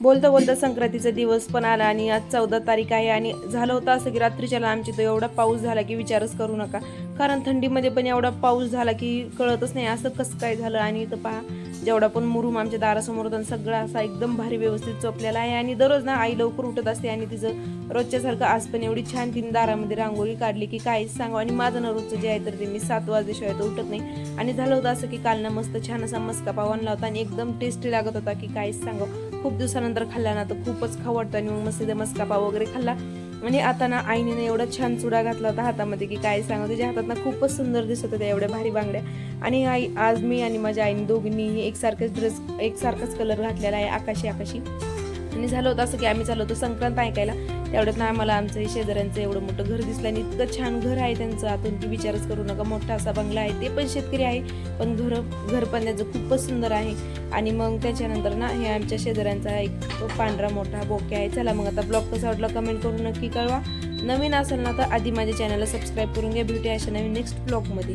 बोलता बोलता संक्रांतीचा दिवस पण आला आणि आज 14 तारीख आहे आणि झालं होतं असं की रात्रीच्याला आमच्या इथं एवढा पाऊस झाला की विचारच करू नका. कारण थंडीमध्ये पण एवढा पाऊस झाला की कळतच नाही असं कसं काय झालं. आणि इथं पहा जेवढा पण मुरुम आमच्या दारासमोर होता सगळा असा एकदम भारी व्यवस्थित चोपलेला आहे. आणि दररोज ना आई लवकर उठत असते आणि तिचं रोजच्यासारखं आज पण एवढी छान तिने दारामध्ये रांगोळी काढली की काहीच सांगावं. आणि माझं ना रोजचं जे आहे तर ते मी 7 वाजल्याशिवाय तर उठत नाही. आणि झालं होतं असं की काल ना मस्त छान असा मस्का पाव आणला होता आणि एकदम टेस्टी लागत होता की काहीच सांगावं. खूप दिवसानंतर खाल्ला ना तर खूपच खाऊ वाटतं. आणि मग मस्त मस्का पाव वगैरे खाल्ला. आणि आता ना आईने ना एवढा छान चुडा घातला होता हातामध्ये की काय सांगा. त्याच्या हातात ना खूपच सुंदर दिसत होत्या एवढ्या भारी बांगड्या. आणि आई आज मी आणि माझ्या आईने दोघींनी एकसारखेच ड्रेस एकसारखाच कलर घातलेला आहे आकाशी आकाशी. आणि झालं होतं असं की आम्ही चाललो होतो संक्रांत ऐकायला. तेवढ्यात ना आम्हाला आमचं हे शेजाऱ्यांचं एवढं मोठं घर दिसलं आणि इतकं छान घर आहे त्यांचं आतून की विचारच करू नका. मोठा असा बंगला आहे. ते पण शेतकरी आहे पण घर पण त्याचं खूपच सुंदर आहे. आणि मग त्याच्यानंतर ना हे आमच्या शेजाऱ्यांचा एक पांढरा मोठा बोके आहे. चला मग आता ब्लॉग कसा वाटला कमेंट करून नक्की कळवा. नवीन असेल ना तर आधी माझ्या चॅनलला सबस्क्राईब करून घ्या. भेटूया अशा नवीन नेक्स्ट ब्लॉगमध्ये.